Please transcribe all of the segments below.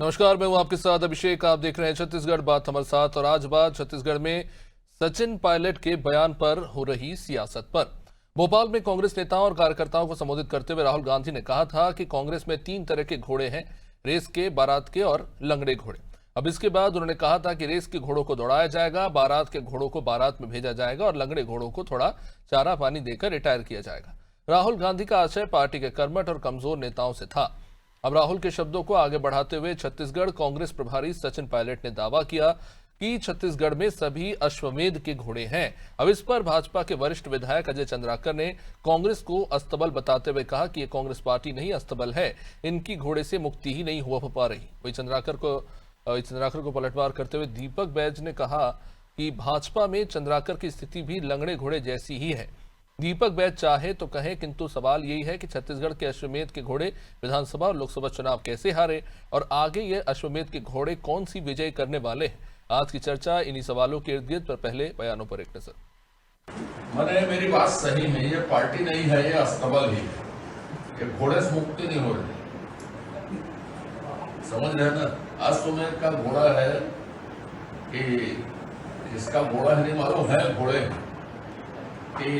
नमस्कार, मैं हूं आपके साथ अभिषेक। आप देख रहे हैं छत्तीसगढ़ बात हमारे साथ। और आज बात छत्तीसगढ़ में सचिन पायलट के बयान पर हो रही सियासत पर। भोपाल में कांग्रेस नेताओं और कार्यकर्ताओं को संबोधित करते हुए राहुल गांधी ने कहा था कि कांग्रेस में 3 तरह के घोड़े हैं, रेस के, बारात के और लंगड़े घोड़े। अब इसके बाद उन्होंने कहा था कि रेस के घोड़ों को दौड़ाया जाएगा, बारात के घोड़ों को बारात में भेजा जाएगा और लंगड़े घोड़ों को थोड़ा चारा पानी देकर रिटायर किया जाएगा। राहुल गांधी का आशय पार्टी के कर्मठ और कमजोर नेताओं से था। अब राहुल के शब्दों को आगे बढ़ाते हुए छत्तीसगढ़ कांग्रेस प्रभारी सचिन पायलट ने दावा किया कि छत्तीसगढ़ में सभी अश्वमेध के घोड़े हैं। अब इस पर भाजपा के वरिष्ठ विधायक अजय चंद्राकर ने कांग्रेस को अस्तबल बताते हुए कहा कि ये कांग्रेस पार्टी नहीं अस्तबल है, इनकी घोड़े से मुक्ति ही नहीं हो पा रही। वही चंद्राकर को पलटवार करते हुए दीपक बैज ने कहा कि भाजपा में चंद्राकर की स्थिति भी लंगड़े घोड़े जैसी ही है। दीपक बैज चाहे तो कहें, किंतु सवाल यही है कि छत्तीसगढ़ के अश्वमेध के घोड़े विधानसभा और लोकसभा चुनाव कैसे हारे और आगे ये अश्वमेध के घोड़े कौन सी विजय करने वाले हैं। आज की चर्चा इन्हीं सवालों के इर्द गिर्द। पर पहले बयानों पर एक नजर। मैंने मेरी बात सही है, ये पार्टी नहीं है, ये अस्तबल ही है। ये घोड़े से मुक्ति नहीं हो रही, समझ रहे ना। अश्वमेध का घोड़ा है कि इसका घोड़ा है नहीं मालूम है, घोड़े कि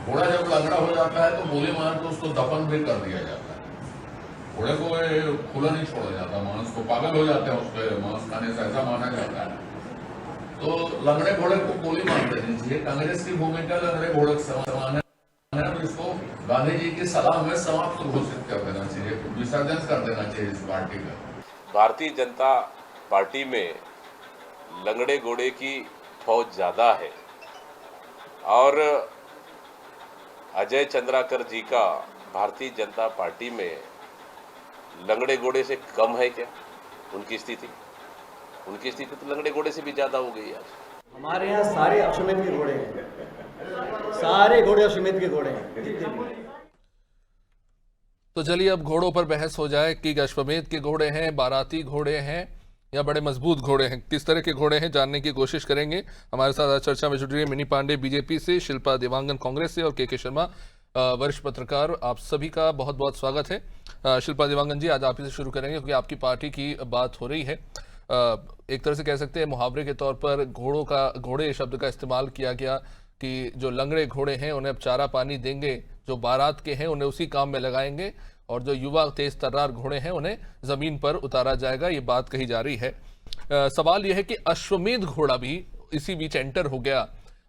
घोड़ा जब लंगड़ा हो जाता है तो गोली मार के उसको दफन भी कर दिया जाता है। घोड़े को खुला नहीं छोड़ा जाता, मांस को पागल हो जाते हैं, उसके मांस खाने से ऐसा माना जाता है। तो लंगड़े घोड़े को गोली मार देनी चाहिए। कांग्रेस की भूमिका लंगड़े घोड़े के समान है, तो इसको गांधी जी की सलाह में समाप्त घोषित कर देना चाहिए, विसर्जन कर देना चाहिए इस पार्टी का। भारतीय जनता पार्टी में लंगड़े घोड़े की फौज ज्यादा है और अजय चंद्राकर जी का भारतीय जनता पार्टी में लंगड़े घोड़े से कम है क्या उनकी स्थिति? उनकी स्थिति तो लंगड़े घोड़े से भी ज्यादा हो गई आज। हमारे यहाँ सारे अश्वमेध के घोड़े हैं, सारे घोड़े अश्वमेध के घोड़े हैं। तो चलिए अब घोड़ों पर बहस हो जाए कि अश्वमेध के घोड़े हैं, बाराती घोड़े हैं या बड़े मजबूत घोड़े हैं। किस तरह के घोड़े हैं जानने की कोशिश करेंगे। हमारे साथ आज चर्चा में जुड़ रही है मिनी पांडे बीजेपी से, शिल्पा देवांगन कांग्रेस से और के शर्मा वरिष्ठ पत्रकार। आप सभी का बहुत बहुत स्वागत है। शिल्पा देवांगन जी, आज आप ही से शुरू करेंगे क्योंकि आपकी पार्टी की बात हो रही है। एक तरह से कह सकते हैं मुहावरे के तौर पर घोड़े शब्द का इस्तेमाल किया गया कि जो लंगड़े घोड़े हैं उन्हें अब चारा पानी देंगे, जो बारात के हैं उन्हें उसी काम में लगाएंगे और जो युवा तेज तर्रार घोड़े हैं उन्हें जमीन पर उतारा जाएगा, ये बात कही जा रही है। सवाल यह है कि अश्वमेध घोड़ा भी इसी बीच एंटर हो गया।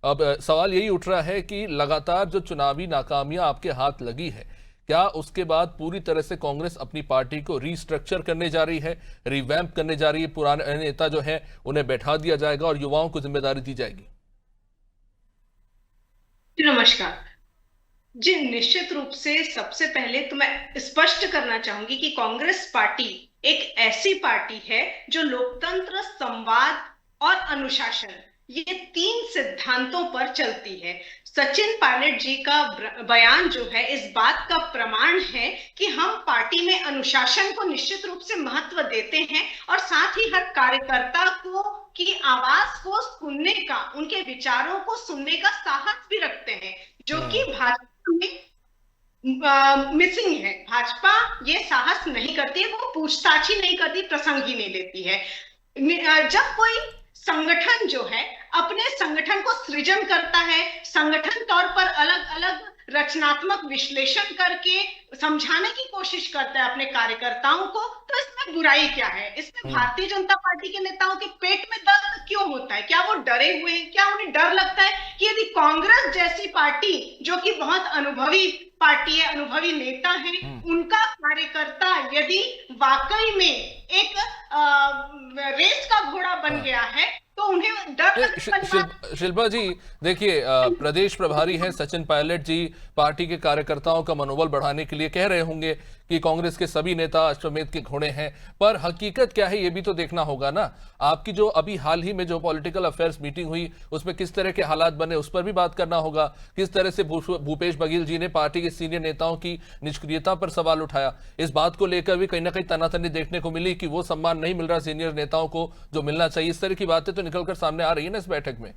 अब सवाल यही उठ रहा है कि लगातार जो चुनावी नाकामियां आपके हाथ लगी है, क्या उसके बाद पूरी तरह से कांग्रेस अपनी पार्टी को रीस्ट्रक्चर करने जा रही है, रिवैम्प करने जा रही है, पुराने नेता जो है उन्हें बैठा दिया जाएगा और युवाओं को जिम्मेदारी दी जाएगी? नमस्कार जी। निश्चित रूप से सबसे पहले तो मैं स्पष्ट करना चाहूंगी कि कांग्रेस पार्टी एक ऐसी पार्टी है जो लोकतंत्र, संवाद और अनुशासन, ये 3 सिद्धांतों पर चलती है। सचिन पायलट जी का बयान जो है इस बात का प्रमाण है कि हम पार्टी में अनुशासन को निश्चित रूप से महत्व देते हैं और साथ ही हर कार्यकर्ता को की आवाज को सुनने का, उनके विचारों को सुनने का साहस भी रखते हैं, जो कि भाजपा में मिसिंग है। भाजपा ये साहस नहीं करती है, वो पूछताछ ही नहीं करती, प्रसंग ही नहीं लेती है। जब कोई संगठन जो है अपने संगठन को सृजन करता है, संगठन तौर पर अलग अलग रचनात्मक विश्लेषण करके समझाने की कोशिश करता है अपने कार्यकर्ताओं को, तो इसमें बुराई क्या है? इसमें भारतीय जनता पार्टी के नेताओं के पेट में दर्द क्यों होता है? क्या वो डरे हुए हैं? क्या उन्हें डर लगता है कि यदि कांग्रेस जैसी पार्टी जो कि बहुत अनुभवी पार्टी है, अनुभवी नेता है, उनका कार्यकर्ता यदि वाकई में एक रेस का घोड़ा बन गया है तो उन्हें डर। शिल्पा जी देखिए, प्रदेश प्रभारी हैं सचिन पायलट जी, पार्टी के कार्यकर्ताओं का मनोबल बढ़ाने के लिए कह रहे होंगे कि कांग्रेस के सभी नेता अश्वमेध के घोड़े हैं, पर हकीकत क्या है ये भी तो देखना होगा ना। आपकी जो अभी हाल ही में जो पॉलिटिकल अफेयर्स मीटिंग हुई उसमें किस तरह के हालात बने उस पर भी बात करना होगा। किस तरह से भूपेश बघेल जी ने पार्टी के सीनियर नेताओं की निष्क्रियता पर सवाल उठाया, इस बात को लेकर भी कहीं ना कहीं तनातनी देखने को मिली कि वो सम्मान नहीं मिल रहा सीनियर नेताओं को जो मिलना चाहिए। इस तरह की बातें तो निकलकर सामने आ रही है ना इस बैठक में।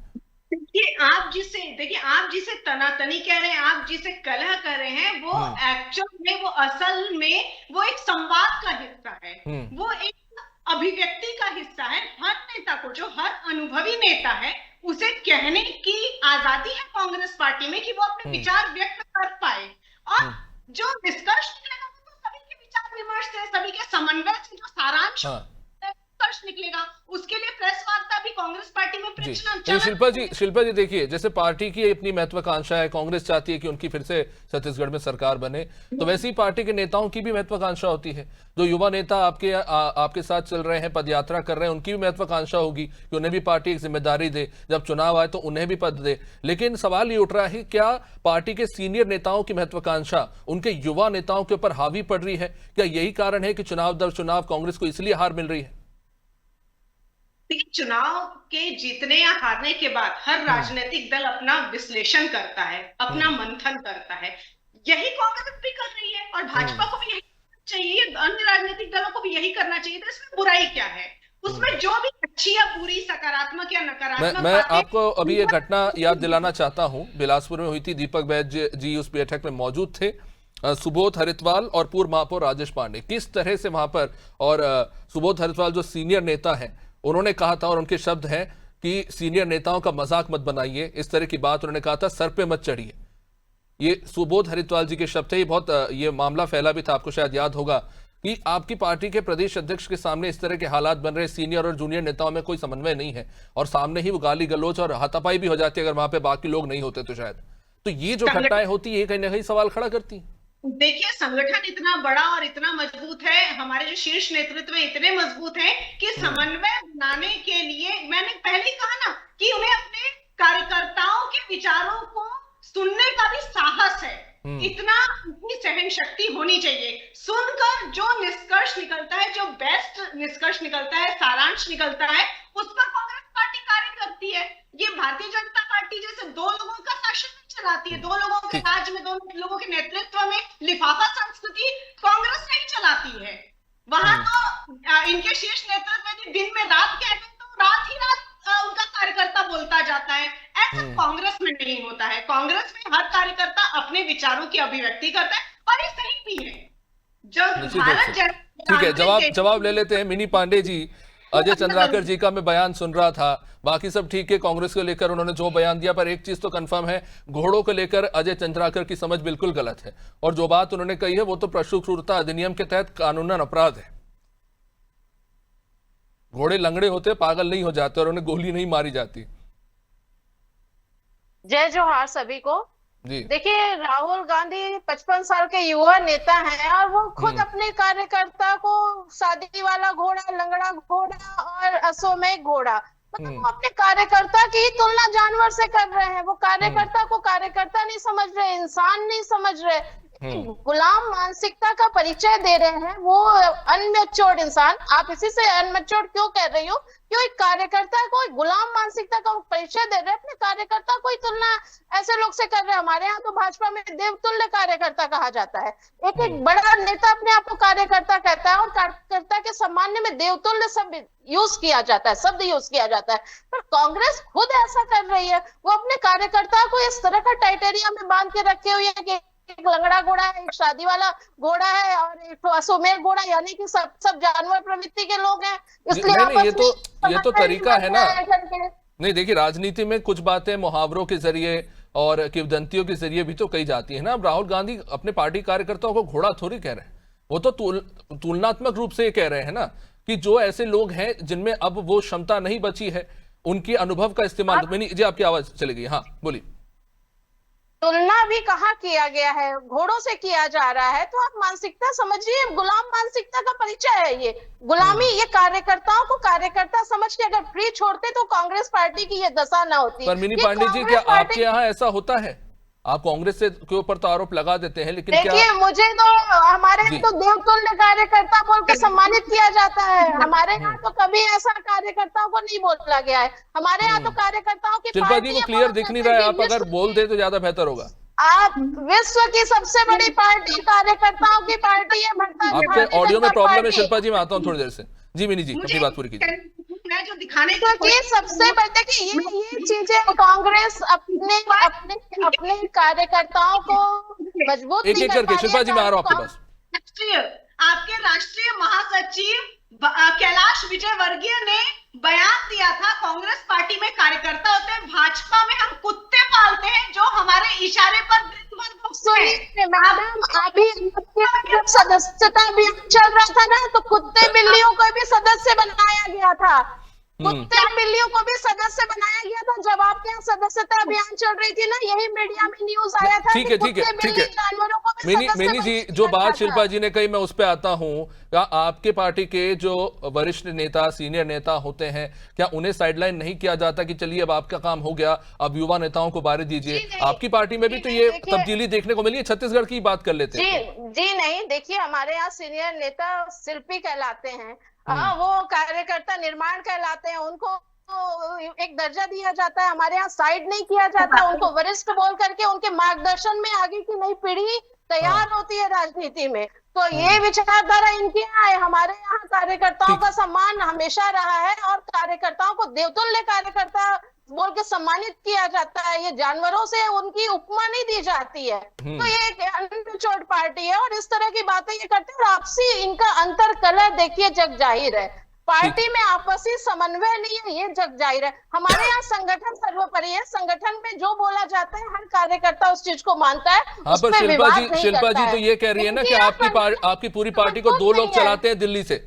देखिए आप जिसे तनातनी कह रहे हैं, आप जिसे कलह कर रहे हैं, वो एक्चुअल में, वो असल में वो एक संवाद का हिस्सा है। वो एक अभिव्यक्ति का हिस्सा है। हर नेता को, जो हर अनुभवी नेता है, उसे कहने की आजादी है कांग्रेस पार्टी में कि वो अपने विचार व्यक्त कर पाए। और जो निष्कर्ष निकलेगा वो तो सभी के विचार विमर्श से, सभी के समन्वय से जो सारांश निष्कर्ष निकलेगा, उसके लिए प्रेस वार्ता भी कांग्रेस पार्टी में जी। शिल्पा जी देखिए, जैसे पार्टी की अपनी महत्वाकांक्षा है, कांग्रेस चाहती है कि उनकी फिर से छत्तीसगढ़ में सरकार बने, तो वैसे ही पार्टी के नेताओं की भी महत्वाकांक्षा होती है। जो युवा नेता आपके साथ चल रहे हैं, पदयात्रा कर रहे हैं, उनकी भी महत्वाकांक्षा होगी कि उन्हें भी पार्टी एक जिम्मेदारी दे, जब चुनाव आए तो उन्हें भी पद दे। लेकिन सवाल ये उठ रहा है, क्या पार्टी के सीनियर नेताओं की महत्वाकांक्षा उनके युवा नेताओं के ऊपर हावी पड़ रही है? क्या यही कारण है कि चुनाव दर चुनाव कांग्रेस को इसलिए हार मिल रही है? देखिए, चुनाव के जीतने या हारने के बाद हर राजनीतिक दल अपना विश्लेषण करता है, अपना मंथन करता है। यही कांग्रेस भी कर रही है और भाजपा को भी यही करना चाहिए, अन्य राजनीतिक दलों को भी यही करना चाहिए। तो इसमें बुराई क्या है? उसमें जो भी अच्छी या बुरी, सकारात्मक या नकारात्मक, मैं आपको अभी ये घटना याद दिलाना चाहता हूं। बिलासपुर में हुई थी, दीपक बैज जी उस बैठक में मौजूद थे। सुबोध हरितवाल और पूर्व महापौर राजेश पांडे किस तरह से वहां पर, और सुबोध हरितवाल जो सीनियर नेता है, उन्होंने कहा था, और उनके शब्द हैं कि सीनियर नेताओं का मजाक मत बनाइए, इस तरह की बात उन्होंने कहा था, सर पे मत चढ़िए। ये सुबोध हरितवाल जी के शब्द थे। ये बहुत ये मामला फैला भी था, आपको शायद याद होगा कि आपकी पार्टी के प्रदेश अध्यक्ष के सामने इस तरह के हालात बन रहे, सीनियर और जूनियर नेताओं में कोई समन्वय नहीं है और सामने ही वो गाली गलौज और हाथापाई भी हो जाती है अगर वहां पे बाकी लोग नहीं होते तो शायद। तो ये जो घटनाएं होती है, कहीं ना कहीं सवाल खड़ा करती है। देखिए, संगठन इतना बड़ा और इतना मजबूत है, हमारे जो शीर्ष नेतृत्व में इतने मजबूत हैं कि समन्वय बनाने के लिए, मैंने पहले ही कहा ना कि उन्हें अपने कार्यकर्ताओं के विचारों को सुनने का भी साहस है। इतनी सहन शक्ति होनी चाहिए। सुनकर जो निष्कर्ष निकलता है, जो बेस्ट निष्कर्ष निकलता है, सारांश निकलता है, उस पर कांग्रेस पार्टी कार्य करती है। ये भारतीय जनता पार्टी जैसे दो लोगों का शासन चलाती है, दो लोगों के राज में, दो लोगों के नेतृत्व में लिफाफा संस्कृति कांग्रेस नहीं चलाती है। वहां तो इनके शीर्ष नेतृत्व में दिन में रात कहते हैं तो रात ही रात उनका कार्यकर्ता बोलता जाता है। ऐसा कांग्रेस में नहीं होता है। कांग्रेस में हर कार्यकर्ता अपने विचारों की अभिव्यक्ति करता है और ये सही भी है। जब भारत ठीक है, जवाब ले लेते हैं। मिनी पांडे जी, अजय चंद्राकर जी का मैं बयान सुन रहा था, बाकी सब ठीक है, कांग्रेस को लेकर उन्होंने जो बयान दिया, पर एक चीज तो कंफर्म है, घोड़ों को लेकर अजय चंद्राकर की समझ बिल्कुल गलत है और जो बात उन्होंने कही है वो तो पशु क्रूरता अधिनियम के तहत कानूनन अपराध है। घोड़े लंगड़े होते, पागल नहीं हो जाते और उन्हें गोली नहीं मारी जाती। जय जोहार सभी को। जी देखिए, राहुल गांधी 55 साल के युवा नेता हैं और वो खुद अपने कार्यकर्ता को शादी वाला घोड़ा, लंगड़ा घोड़ा और अश्वमेध घोड़ा, मतलब वो अपने कार्यकर्ता की तुलना जानवर से कर रहे हैं। वो कार्यकर्ता को कार्यकर्ता नहीं समझ रहे, इंसान नहीं समझ रहे, गुलाम मानसिकता का परिचय दे रहे हैं। वो अनमेच्योर्ड इंसान, आप इसी से अनमेच्योर्ड क्यों कह रही हो? क्यों एक कार्यकर्ता को गुलाम मानसिकता का परिचय दे रहे हैं, अपने कार्यकर्ता को ही तुलना ऐसे लोग से कर रहे हैं। हमारे यहाँ तो भाजपा में देवतुल्य कार्यकर्ता कहा जाता है। एक बड़ा नेता अपने आप को कार्यकर्ता कहता है और कार्यकर्ता के सम्मान में देवतुल्य शब्द यूज किया जाता है, शब्द यूज किया जाता है। पर कांग्रेस खुद ऐसा कर रही है। वो अपने कार्यकर्ता को इस तरह का टाइटेरिया में बांध के रखे हुए है कि एक लंगड़ा घोड़ा है, एक शादी वाला घोड़ा है और एक अश्वमेध घोड़ा, यानी कि सब जानवर प्रवृत्ति के लोग हैं। इसलिए ये तो तरीका है ना। नहीं, देखिए, राजनीति में कुछ बातें मुहावरों के जरिए और किंवदंतियों के जरिए भी तो कही जाती है ना। अब राहुल गांधी अपने पार्टी कार्यकर्ताओं को घोड़ा थोड़ी कह रहे हैं, वो तो तुलनात्मक रूप से ये कह रहे हैं ना कि जो ऐसे लोग हैं जिनमें अब वो क्षमता नहीं बची है, उनके अनुभव का इस्तेमाल। जी, आपकी आवाज चली गई, हाँ बोलिए। तुलना भी कहाँ किया गया है, घोड़ों से किया जा रहा है। तो आप मानसिकता समझिए, गुलाम मानसिकता का परिचय है ये गुलामी। ये कार्यकर्ताओं को कार्यकर्ता समझ के अगर फ्री छोड़ते तो कांग्रेस पार्टी की ये दशा ना होती। पर मिनी पांडे जी, क्या आपके यहाँ ऐसा होता है? आप कांग्रेस से के ऊपर तो आरोप लगा देते हैं, लेकिन देखिए, मुझे तो हमारे तो देवतुल्य कार्यकर्ता बोल के सम्मानित किया जाता है। हमारे यहाँ तो कभी ऐसा कार्यकर्ताओं को नहीं बोला गया है। हमारे यहाँ तो कार्यकर्ताओं की शिल्पा जी, वो क्लियर दिख नहीं रहा है, आप अगर बोल दे तो ज्यादा बेहतर होगा। आप विश्व की सबसे बड़ी पार्टी कार्यकर्ताओं की पार्टी है। आपके ऑडियो में प्रॉब्लम है शिल्पा जी, मैं आता हूँ थोड़ी देर से। जी मिनी जी, अपनी बात पूरी कीजिए। जो दिखाने की सबसे बड़े कि ये चीजें कांग्रेस अपने कार्यकर्ताओं को मजबूत एक एक करके, शिल्पा जी मैं आ रहा हूँ आपके पास। आपके राष्ट्रीय महासचिव कैलाश विजयवर्गीय ने बयान दिया था, कांग्रेस पार्टी में कार्यकर्ता होते हैं, भाजपा में हम कुत्ते पालते हैं जो हमारे इशारे पर दिन भर भौंकते हैं। मैडम, अभी जब सदस्यता अभियान चल रहा था ना, तो कुत्ते बिल्लियों को भी सदस्य बनाया गया था। कुत्ते बिल्लियों को भी सदस्य बनाया गया था जब आपके यहाँ सदस्यता अभियान चल रही थी ना, यही मीडिया में न्यूज आया था। ठीक है, ठीक है, ठीक है। जानवरों को भी मिनी जी, जो बात शिल्पा जी ने कही मैं उस पर आता हूं। क्या आपके पार्टी के जो वरिष्ठ नेता, सीनियर नेता होते हैं, क्या उन्हें साइडलाइन नहीं किया जाता कि चलिए अब आपका काम हो गया, अब युवा नेताओं को बारी दीजिए? आपकी पार्टी में भी तो ये तब्दीली देखने को मिली है। छत्तीसगढ़ की बात कर लेते हैं। जी नहीं, देखिए हमारे यहाँ सीनियर नेता शिल्पी कहलाते हैं। वो कार्यकर्ता निर्माण कहलाते हैं। उनको एक दर्जा दिया जाता है, हमारे यहाँ साइड नहीं किया जाता। उनको वरिष्ठ बोल करके उनके मार्गदर्शन में आगे की नई पीढ़ी तैयार होती है राजनीति में। तो ये विचारधारा इनके यहाँ है। हमारे यहाँ कार्यकर्ताओं का सम्मान हमेशा रहा है और कार्यकर्ताओं को देवतुल्य कार्यकर्ता बोल के सम्मानित किया जाता है। ये जानवरों से उनकी उपमा नहीं दी जाती है। तो ये एक अनपिछोड़ पार्टी है और इस तरह की बातें ये करते हैं। आपसी इनका अंतर कलह देखिए जग जाहिर है। पार्टी में आपसी समन्वय नहीं है, ये जग जाहिर है। हमारे यहाँ संगठन सर्वोपरि है। संगठन में जो बोला जाता है हर कार्यकर्ता उस चीज को मानता है। हाँ, पर शिल्पा जी तो ये कह रही है ना कि आपकी पूरी पार्टी को 2 लोग चलाते हैं दिल्ली से।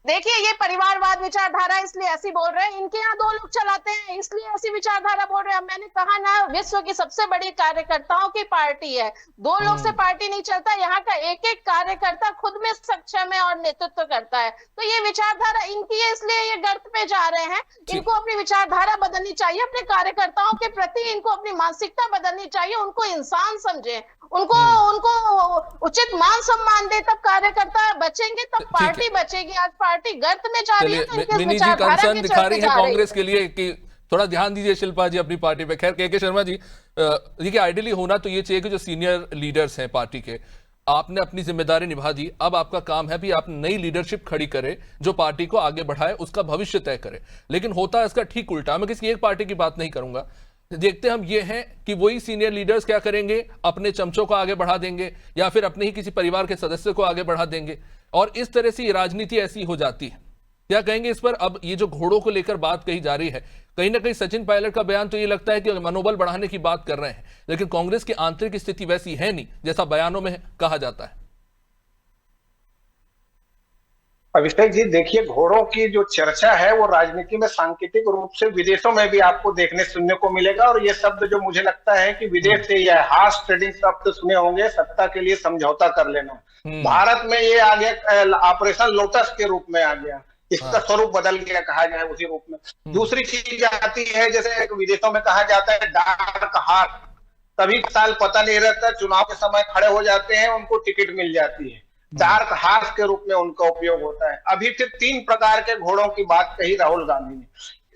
देखिए, ये परिवारवाद विचारधारा इसलिए ऐसी बोल रहे हैं। इनके यहाँ 2 लोग चलाते हैं इसलिए ऐसी विचारधारा बोल रहे हैं। मैंने कहा ना, विश्व की सबसे बड़ी कार्यकर्ताओं की पार्टी है। 2 लोग से पार्टी नहीं चलता। यहाँ का एक एक कार्यकर्ता खुद में सक्षम है और नेतृत्व करता है। तो ये विचारधारा इनकी है, इसलिए ये गर्त पे जा रहे हैं। इनको अपनी विचारधारा बदलनी चाहिए। अपने कार्यकर्ताओं के प्रति इनको अपनी मानसिकता बदलनी चाहिए। उनको इंसान समझे, उनको उचित मान सम्मान दे, तब कार्यकर्ता बचेंगे, तब पार्टी बचेगी। आज पार्टी गर्त में जा रही है तो इनके मिनी जी कंसर्न दिखा रही है कांग्रेस के लिए कि थोड़ा ध्यान दीजिए शिल्पा जी अपनी पार्टी पे। खैर, के शर्मा जी, देखिए आइडियली होना तो ये चाहिए कि जो सीनियर लीडर्स हैं पार्टी के, आपने अपनी जिम्मेदारी निभा दी। अब आपका काम है भी आप नई लीडरशिप खड़ी करे जो पार्टी को आगे बढ़ाए, उसका भविष्य तय करे। लेकिन होता है इसका ठीक उल्टा। मैं किसी एक पार्टी की बात नहीं करूंगा। देखते हम ये हैं कि वही सीनियर लीडर्स क्या करेंगे, अपने चमचों को आगे बढ़ा देंगे या फिर अपने ही किसी परिवार के सदस्य को आगे बढ़ा देंगे और इस तरह से ये राजनीति ऐसी हो जाती है। क्या कहेंगे इस पर? अब ये जो घोड़ों को लेकर बात कही जा रही है, कहीं ना कहीं सचिन पायलट का बयान तो ये लगता है कि मनोबल बढ़ाने की बात कर रहे हैं, लेकिन कांग्रेस की आंतरिक स्थिति वैसी है नहीं जैसा बयानों में कहा जाता है। अभिषेक जी, देखिए, घोड़ों की जो चर्चा है वो राजनीति में सांकेतिक रूप से विदेशों में भी आपको देखने सुनने को मिलेगा। और ये शब्द जो मुझे लगता है कि विदेश से यह हार्श ट्रेडिंग शब्द सुने होंगे, सत्ता के लिए समझौता कर लेना। भारत में ये आ गया, ऑपरेशन लोटस के रूप में आ गया। इसका स्वरूप बदल गया कहा जाए उसी रूप में। दूसरी चीज आती है, जैसे विदेशों में कहा जाता है डार्क हार्स। कभी साल पता नहीं रहता, चुनाव के समय खड़े हो जाते हैं, उनको टिकट मिल जाती है। डार्क हार्स के रूप में उनका उपयोग होता है। अभी फिर 3 प्रकार के घोड़ों की बात कही राहुल गांधी ने,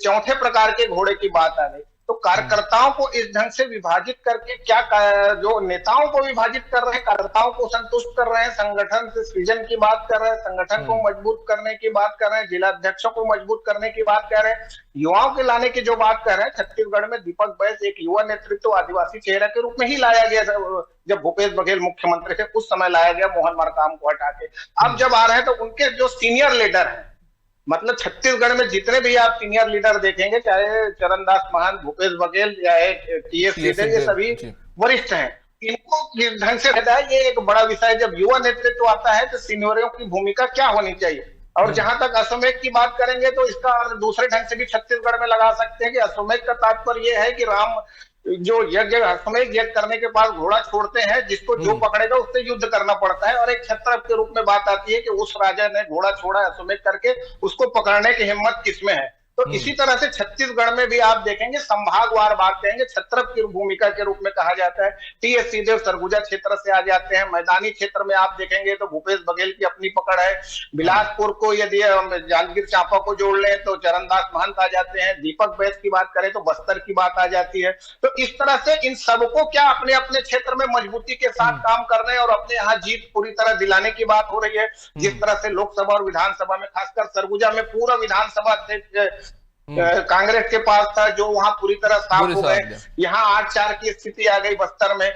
4थे प्रकार के घोड़े की बात आ गई। तो कार्यकर्ताओं को इस ढंग से विभाजित करके क्या जो नेताओं को विभाजित कर रहे हैं, कार्यकर्ताओं को संतुष्ट कर रहे हैं, संगठन से सृजन की बात कर रहे हैं, संगठन को मजबूत करने की बात कर रहे हैं, जिला अध्यक्षों को मजबूत करने की बात कर रहे हैं, युवाओं के लाने की जो बात कर रहे हैं। छत्तीसगढ़ में दीपक बैज एक युवा नेतृत्व आदिवासी चेहरा के रूप में ही लाया गया। जब भूपेश बघेल मुख्यमंत्री थे उस समय लाया गया, मोहन मरकाम को हटा के। अब जब आ रहे हैं तो उनके जो सीनियर लीडर हैं, मतलब छत्तीसगढ़ में जितने भी आप सीनियर लीडर देखेंगे, चाहे चरणदास महंत, भूपेश बघेल या टीएस लीडर, ये सभी वरिष्ठ हैं। इनको किस ढंग से रहता है, ये एक बड़ा विषय है। जब युवा नेतृत्व आता है तो सीनियरों की भूमिका क्या होनी चाहिए। और जहां तक अश्वमेध की बात करेंगे तो इसका दूसरे ढंग से भी छत्तीसगढ़ में लगा सकते हैं कि अश्वमेध का तात्पर्य यह है कि राम जो यज्ञ अश्वमेध यज्ञ करने के बाद घोड़ा छोड़ते हैं, जिसको जो पकड़ेगा उससे युद्ध करना पड़ता है। और एक क्षत्रप के रूप में बात आती है कि उस राजा ने घोड़ा छोड़ा अश्वमेध करके, उसको पकड़ने की हिम्मत किसमें है। तो इसी तरह से छत्तीसगढ़ में भी आप देखेंगे संभागवार बात कहेंगे, छत्रप की भूमिका के रूप में कहा जाता है। टीएस सिंहदेव सरगुजा क्षेत्र से आ जाते हैं। मैदानी क्षेत्र में आप देखेंगे तो भूपेश बघेल की अपनी पकड़ है। बिलासपुर को यदि जांजगीर चांपा को जोड़ लें तो चरणदास महंत आ जाते हैं। दीपक बैज की बात करें तो बस्तर की बात आ जाती है। तो इस तरह से इन सबको क्या अपने अपने क्षेत्र में मजबूती के साथ काम करने और अपने यहाँ जीत पूरी तरह दिलाने की बात हो रही है। जिस तरह से लोकसभा और विधानसभा में, खासकर सरगुजा में पूरा विधानसभा कांग्रेस के पास था, जो वहां पूरी तरह साफ हो गए। यहाँ 8-4 की स्थिति आ गई बस्तर में।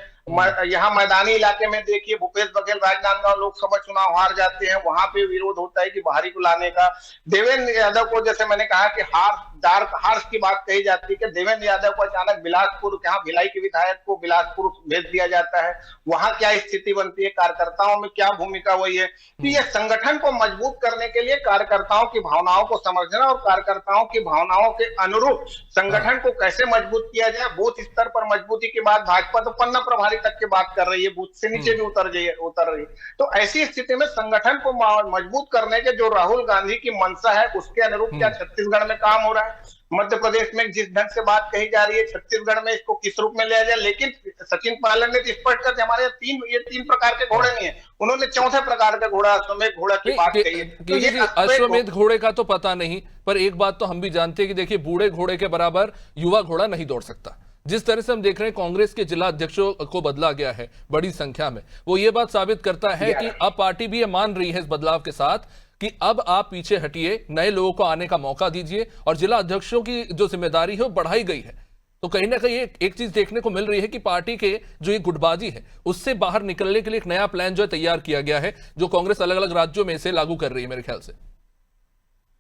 यहाँ मैदानी इलाके में देखिए भूपेश बघेल राजनांदगांव लोकसभा चुनाव हार जाते हैं, वहां पे विरोध होता है कि बाहरी को लाने का। देवेंद्र यादव को, जैसे मैंने कहा कि हार्स की बात कही जाती है कि देवेंद्र यादव को अचानक बिलासपुर, जहां भिलाई के विधायक को बिलासपुर भेज दिया जाता है, वहां क्या स्थिति बनती है, कार्यकर्ताओं में क्या भूमिका हुई है। तो ये संगठन को मजबूत करने के लिए कार्यकर्ताओं की भावनाओं को समझना और कार्यकर्ताओं की भावनाओं के अनुरूप संगठन को कैसे मजबूत किया जाए। बूथ स्तर पर मजबूती की बात भाजपा तो पन्ना प्रभारी तक की बात कर रही है, बूथ से नीचे भी उतर रही है। तो ऐसी स्थिति में संगठन को मजबूत करने के जो राहुल गांधी की मंशा है, उसके अनुरूप क्या छत्तीसगढ़ में काम हो रहा है। मध्य प्रदेश में जिस ढंग से बात कही जा रही है, छत्तीसगढ़ में इसको किस रूप में लिया जाए। लेकिन सचिन पायलट ने स्पष्ट कर दिया हमारे ये तीन प्रकार के घोड़े नहीं है, उन्होंने चौथे प्रकार का घोड़ा अश्वमेध घोड़ा की बात कही है। तो अश्वमेध घोड़े का तो पता नहीं, पर एक बात तो हम भी जानते हैं कि देखिए बूढ़े घोड़े के बराबर युवा घोड़ा नहीं दौड़ सकता। जिस तरह से हम देख रहे हैं कांग्रेस के जिला अध्यक्षों को बदला गया है बड़ी संख्या में, वो ये बात साबित करता है कि अब पार्टी भी ये मान रही है इस बदलाव के साथ कि अब आप पीछे हटिए, नए लोगों को आने का मौका दीजिए और जिला अध्यक्षों की जो जिम्मेदारी है वो बढ़ाई गई है। तो कहीं ना कहीं एक चीज देखने को मिल रही है कि पार्टी के जो ये गुटबाजी है उससे बाहर निकलने के लिए एक नया प्लान जो है तैयार किया गया है, जो कांग्रेस अलग अलग राज्यों में इसे लागू कर रही है मेरे ख्याल से।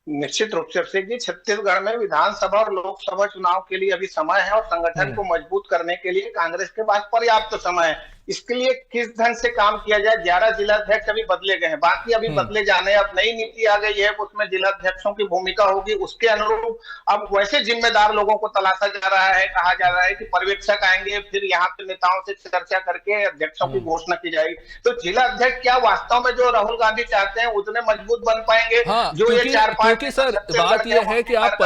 निश्चित रूप से अभिषेक जी, छत्तीसगढ़ में विधानसभा और लोकसभा चुनाव के लिए अभी समय है और संगठन को मजबूत करने के लिए कांग्रेस के पास पर्याप्त समय है। इसके लिए किस ढंग से काम किया जाए। 11 जिलाध्यक्ष अभी बदले गए हैं, बाकी अभी बदले जाने। अब नई नीति आ गई है, उसमें जिलाध्यक्षों की भूमिका होगी, उसके अनुरूप अब वैसे जिम्मेदार लोगों को तलाशा जा रहा है। कहा जा रहा है कि पर्यवेक्षक आएंगे, फिर यहाँ पे नेताओं से चर्चा करके अध्यक्षों की घोषणा की जाएगी। तो जिला अध्यक्ष क्या वास्तव में जो राहुल गांधी चाहते हैं उतने मजबूत बन पाएंगे? जो ये 4-5 सर बात यह है कि आप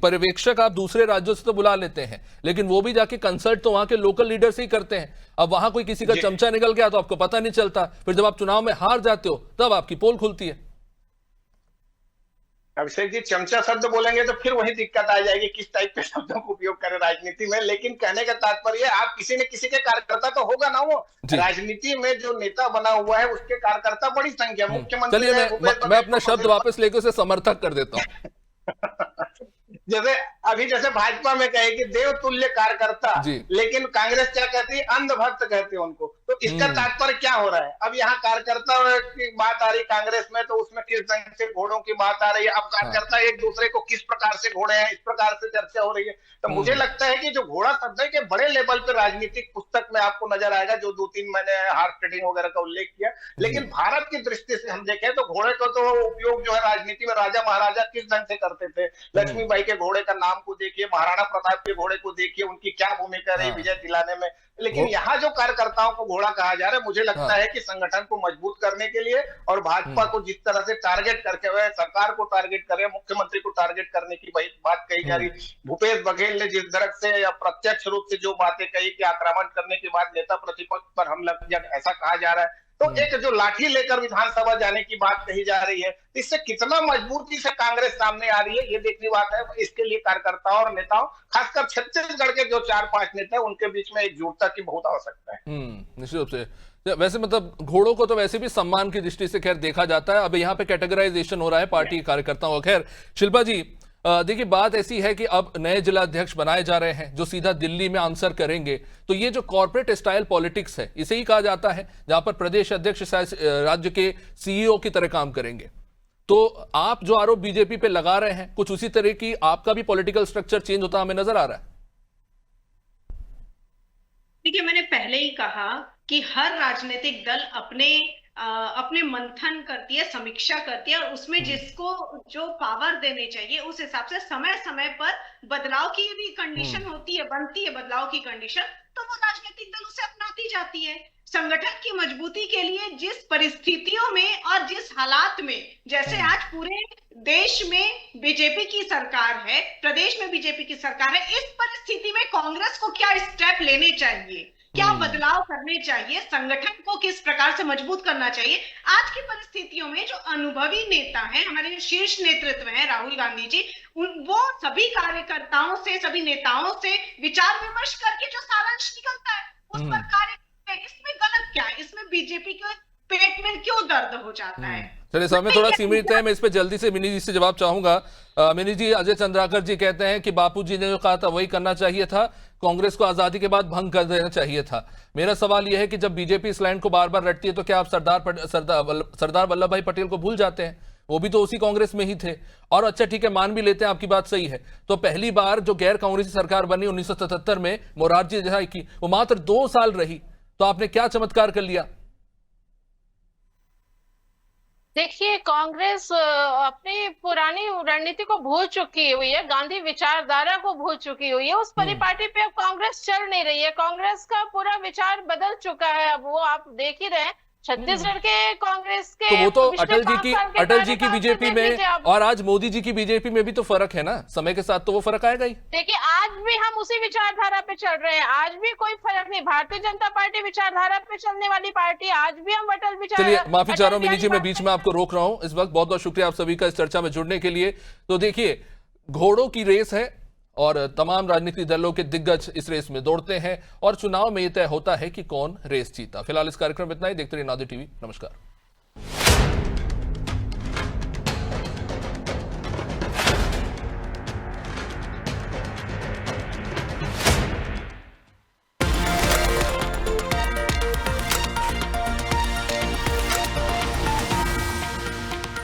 पर्यवेक्षक आप दूसरे राज्यों से तो बुला लेते हैं, लेकिन वो भी जाके कंसल्ट तो वहां के लोकल लीडर से ही करते हैं। अब वहां कोई किसी का चमचा निकल गया तो आपको पता नहीं चलता, फिर जब आप चुनाव में हार जाते हो तब आपकी पोल खुलती है। अभिषेक जी, चमचा शब्द बोलेंगे तो फिर वही दिक्कत आ जाएगी किस टाइप के शब्दों का उपयोग करें राजनीति में। लेकिन कहने का तात्पर्य आप किसी न किसी के कार्यकर्ता तो होगा ना। वो राजनीति में जो नेता बना हुआ है उसके कार्यकर्ता बड़ी संख्या। मुख्यमंत्री चलिए मैं अपना शब्द वापस लेकर उसे समर्थक कर देता हूँ। जैसे भाजपा में कहे कि देव तुल्य कार्यकर्ता, लेकिन कांग्रेस क्या कहती है, अंधभक्त कहते हैं उनको। तो इसका तात्पर्य क्या हो रहा है? अब यहाँ कार्यकर्ता की बात आ रही कांग्रेस में, तो उसमें किस ढंग से घोड़ों की बात आ रही है। अब कार्यकर्ता एक दूसरे को किस प्रकार से घोड़े हैं, इस प्रकार से चर्चा हो रही है। तो मुझे लगता है कि जो घोड़ा शब्द है कि बड़े लेवल पे राजनीतिक पुस्तक में आपको नजर आएगा, जो 2-3 मैंने हार्स ट्रेडिंग वगैरह का उल्लेख किया। लेकिन भारत की दृष्टि से हम देखें तो घोड़े को तो उपयोग जो है राजनीति में राजा महाराजा किस ढंग से करते थे। लक्ष्मीबाई के घोड़े का नाम को देखिए, महाराणा प्रताप के घोड़े को देखिए, उनकी क्या भूमिका रही विजय दिलाने में। लेकिन यहाँ जो कार्यकर्ताओं को घोड़ा कहा जा रहा है, मुझे लगता है कि संगठन को मजबूत करने के लिए और भाजपा को जिस तरह से टारगेट करके हुए सरकार को टारगेट कर रहे हैं, मुख्यमंत्री को टारगेट करने की बात कही जा रही। भूपेश बघेल ने जिस तरह से या प्रत्यक्ष रूप से जो बातें कही कि आक्रमण करने के बाद नेता प्रतिपक्ष पर हमला किया, ऐसा कहा जा रहा है। तो एक जो लाठी लेकर विधानसभा जाने की बात कही जा रही है, इससे कितना मजबूती से कांग्रेस सामने आ रही है ये देखने बात है। इसके लिए कार्यकर्ताओं और नेताओं, खासकर छत्तीसगढ़ के जो 4-5 नेता है, उनके बीच में एकजुटता की बहुत आवश्यकता है। निश्चित रूप से। वैसे मतलब घोड़ों को तो वैसे भी सम्मान की दृष्टि से खैर देखा जाता है। अब यहाँ पे कैटेगराइजेशन हो रहा है पार्टी कार्यकर्ताओं का। खैर शिल्पा जी, देखिए बात ऐसी है कि अब नए जिला अध्यक्ष बनाए जा रहे हैं जो सीधा दिल्ली में आंसर करेंगे। तो ये जो कॉर्पोरेट स्टाइल पॉलिटिक्स है, इसे ही कहा जाता है, जहां पर प्रदेश अध्यक्ष राज्य के सीईओ की तरह काम करेंगे। तो आप जो आरोप बीजेपी पे लगा रहे हैं, कुछ उसी तरह की आपका भी पॉलिटिकल स्ट्रक्चर चेंज होता हमें नजर आ रहा है। देखिए, मैंने पहले ही कहा कि हर राजनीतिक दल अपने मंथन करती है, समीक्षा करती है, और उसमें जिसको जो पावर देने चाहिए उस हिसाब से समय समय पर बदलाव की यदि कंडीशन होती है, बनती है बदलाव की कंडीशन, तो वो राजनीतिक दल उसे अपनाती जाती है। संगठन की मजबूती के लिए जिस परिस्थितियों में और जिस हालात में, जैसे आज पूरे देश में बीजेपी की सरकार है, प्रदेश में बीजेपी की सरकार है, इस परिस्थिति में कांग्रेस को क्या स्टेप लेने चाहिए, क्या बदलाव करने चाहिए, संगठन को किस प्रकार से मजबूत करना चाहिए। आज की परिस्थितियों में जो अनुभवी नेता हैं, हमारे शीर्ष नेतृत्व हैं राहुल गांधी जी, वो सभी कार्यकर्ताओं से, सभी नेताओं से विचार विमर्श करके जो सारांश निकलता है उस पर कार्य। इसमें गलत क्या है? इसमें बीजेपी के पेट में क्यों दर्द हो जाता है? चलिए, समय थोड़ा सीमित है, मैं इस पे जल्दी से मिनी जी से जवाब चाहूंगा। मिनी जी, अजय चंद्राकर जी कहते हैं कि बापूजी ने जो कहा था वही करना चाहिए था, कांग्रेस को आजादी के बाद भंग कर देना चाहिए था। मेरा सवाल यह है कि जब बीजेपी इस लाइन को बार बार रटती है तो क्या आप सरदार वल्लभ भाई पटेल को भूल जाते हैं? वो भी तो उसी कांग्रेस में ही थे। और अच्छा ठीक है, मान भी लेते हैं आपकी बात सही है, तो पहली बार जो गैर कांग्रेसी सरकार बनी 1977 में मोरारजी देसाई की, वो मात्र 2 साल रही, तो आपने क्या चमत्कार कर लिया? देखिए, कांग्रेस अपनी पुरानी रणनीति को भूल चुकी हुई है, गांधी विचारधारा को भूल चुकी हुई है। उस परिपाटी पे अब कांग्रेस चल नहीं रही है, कांग्रेस का पूरा विचार बदल चुका है। अब वो आप देख ही रहे हैं छत्तीसगढ़ के कांग्रेस के, तो वो तो पिछले अटल 5 साल के जी की कार्यकाल से बीजेपी देख में लीजिए आप। और आज मोदी जी की बीजेपी में भी तो फर्क है ना, समय के साथ तो वो फर्क आएगा ही। देखिए, आज भी हम उसी विचारधारा पे चल रहे हैं, आज भी कोई फर्क नहीं। भारतीय जनता पार्टी विचारधारा पे चलने वाली पार्टी, आज भी हम अटल विचार। चलिए, माफी चाह रहा हूं मिनी जी, मैं बीच में आपको रोक रहा हूं इस वक्त। बहुत बहुत शुक्रिया आप सभी का इस चर्चा में जुड़ने के लिए। तो देखिए, घोड़ों की रेस है और तमाम राजनीतिक दलों के दिग्गज इस रेस में दौड़ते हैं और चुनाव में यह तय होता है कि कौन रेस जीता। फिलहाल इस कार्यक्रम में इतना ही। देखते रहिए नादिर टीवी। नमस्कार।